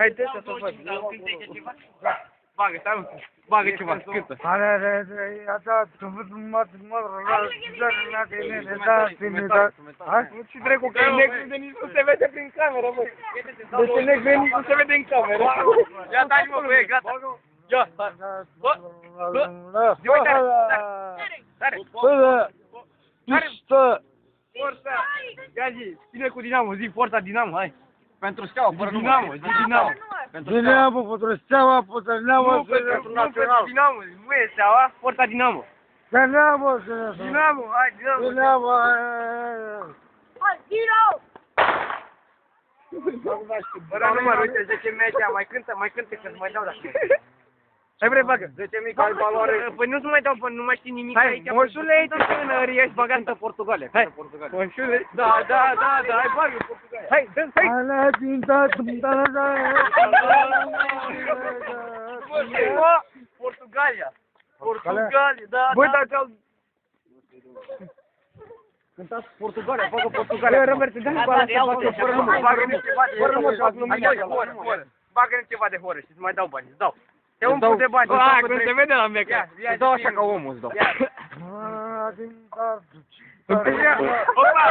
Hai te să faci. Bagă, stai, bagă ceva, cântă. Nu ți trecu, că e negru de nici nu se vede prin cameră, bă. Deci e negru de nici nu se vede în cameră. Ia dai, mă, băie, gata. Ia, stai. Bă, bă. Tare. Forța. Ia zi, ține cu Dinamo, zi forța Dinamo, hai. Pentru Steaua, fără Dinamo, zi Dinamo. Dinamo, pentru Steaua, pentru Dinamo, nu pentru Dinamo, nu e Steaua, forța Dinamo. Dinamo, Dinamo, hai, Dinamo. Dinamo, Hai, Dinamo! Bă, număr, uite, 10 meci, mai cântă, că-ți mai dau dacă. Hai bre, bagă. 10.000 ca valoare. Păi nu-ți mai dau, până nu mai știi nimic aici. Hai, moșule, aici tânăr, ești băgat în Portugalia. Hai, moșule. Da, hai, bagă în Portugalia. Hai, dă-ți, hai. Portugalia. Portugalia, da. Băi, dar ți-au... Cântați Portugalia, bagă Portugalia. Băi, Robert, dă-mi cu ala să bagă fără număr. Bagă-ne ceva de horă și îți mai dau bani, îți dau. Te umplu de bani. Hai, cum se vede la meca. Îți dau așa ca omul, îți dau. Opa!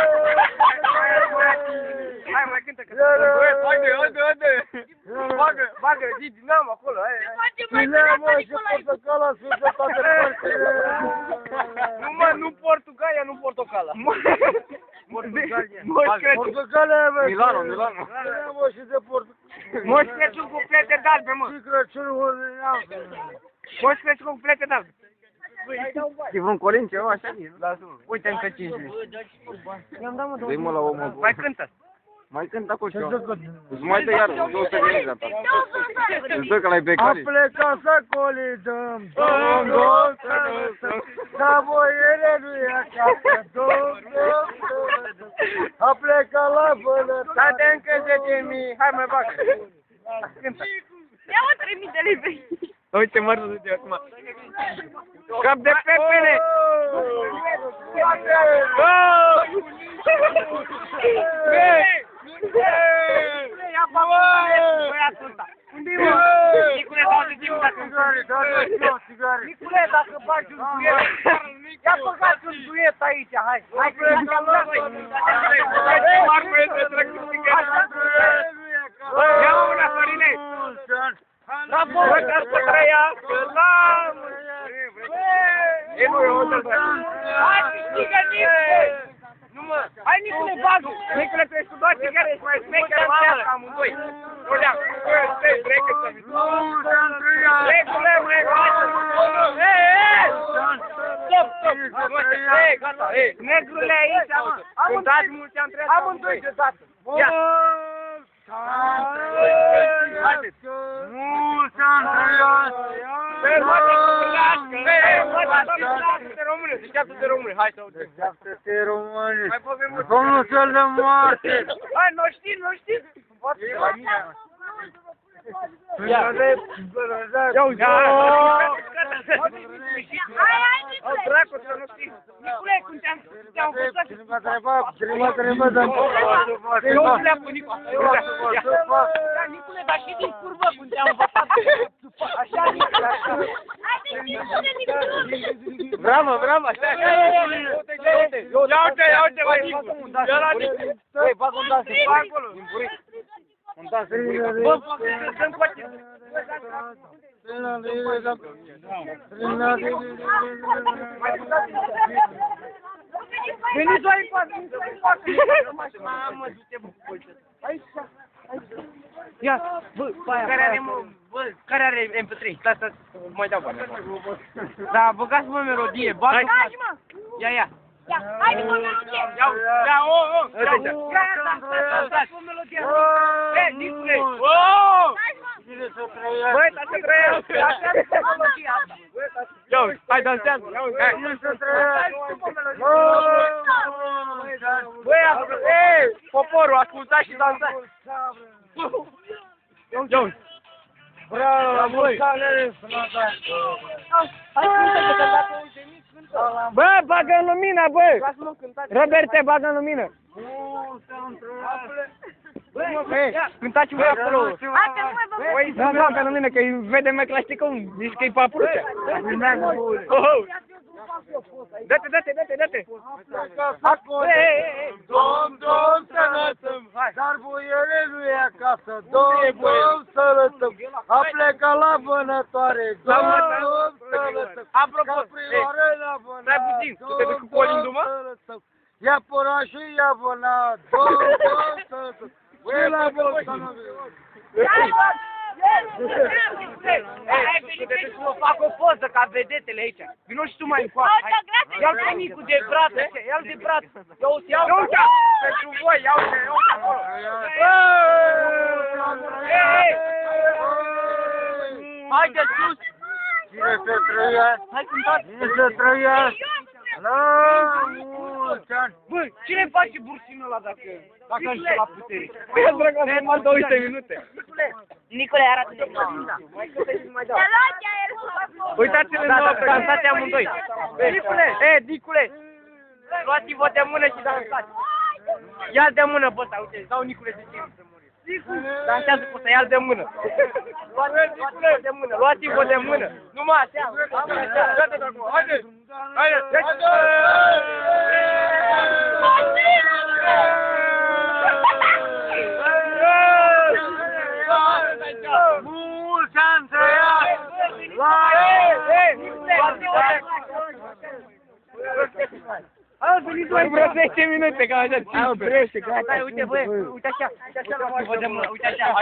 Hai, mai cântă că... Haide! Bagă, zi Dinamo acolo, hai. Dinamo și Portocala sunt de toate părțile. Nu, mă, nu Portugalia, nu Portocala. Portocalia, bă. Milano. Dinamo și de Portocala. Moș Crăciun cu plete de-albe, mă. Și Crăciunul de albe. Moș Crăciun cu plete de-albe. E vreun colin ceva așa? Uite, încă 5 lei. Dă-i mă la omul. Mai cântă. Mai cântă acolo ceva. Îți mai dă iar 200 de lei data. Îți dă că l-ai becari. A plecat să colidăm, domnul să lăsăm, dar voiere nu e acasă, domnul. A plecat la vânătate. Dă-te încă 10.000. Hai, mai bagă. Cântă. Ia-mă 3.000 de lei. Uite, mă râd de acum. Cap de pepene! Ia băiatul ăsta! Unde-i mă? Nicule, dau-te-ți-mi dacă Nicule, dacă bagi un duet! Ia băgați un duet aici, hai! Hai, că ia una, Sorine! Bravo, să trăiască la mulți! E nu e o dată! Hai, câștigă, Nicule! Nu mă! Hai, Nicule, bagă! Nicule, tu ești cu doar țigare, ești mai smecher, mă ales ca amândoi! Ulea, stai, trecă să mi Nicule, mai bagă! Stop! Ei, gata, ei! Negrule aici, mă! Cântați mulți ani trebuie amândoi deodată! Ia! Haideți! Mulți ani trăiască! Deșteaptă-te române, deșteaptă-te române, hai să audem. Deșteaptă-te române, domnul cel de moarte! Hai, nu știi? Ia uzi! Hai, Au dracu să nu știi. Nicule, cum te-am învățat? Cine mă trebuie, Eu nu le-am pus Nicu. Da, Nicule, dar și din curvă cum te-am învățat. Așa, Nicule, așa. Bravo, așa. Ia uite, la Nicu. Ia la Nicu. Băi, fac un dans. Fac acolo. Un dans. Bă, sunt coace. Veniți aici, mamă, du-te, bă, aici. Ia, bă, care are MP3? Stai, mai dau bani. Da, băgați-mă melodie, bagă. Ia. Hai, Nicule, melodie! Ia, dați-mă melodie. Ei, Nicule, băi, dar să trăiască, așa este melodia asta. Ia, hai, dansează. Băi, poporul, ascultați și dansați. Ia, bravo, băi! Bă, bagă în lumină, bă! Roberte, bagă în lumină! Cântați voi acolo. Hai că nu mai vă Păi, da, pe mine, că îi vede mai clasicăm, zici că-i papurușa. Dă-te. Domn, sănătăm, dar boiere nu e acasă. Domn, sănătăm, a plecat la vânătoare. Domn, sănătăm, Apropo, caprioară la stai puțin, tu te duci cu Colindu, mă? Ia părașul, ia vânat. Domn, sănătăm, și la vânătoare. Să fac o poză ca vedetele aici. Vino și tu mai încoace. Ia-l pe Nicu de brață, ia-l de brață. Ia uite, pentru voi, ia uite acolo. Haide sus! Cine se trăia? Hai cântați! Cine se trăia? La mulți ani! Bă, cine face bursinul ăla dacă ajunge la putere? Păi, dragă, ne mai 12 minute. Nicule, arată de Uitați-le nouă, dansați amândoi. Nicule, luați-vă de mână și dansați. Ia-l de mână, bă, uite, dau Nicule de timp. Dansează cu să ia-l de mână. Luați-vă de mână, luați-vă de mână. Numai așa. Gata, acum, haide. Mulți ani trăiați! Hai, vreo 10 minute, ca așa. Hai, oprește, gata. Uite, băi, uite așa, uite așa, uite așa.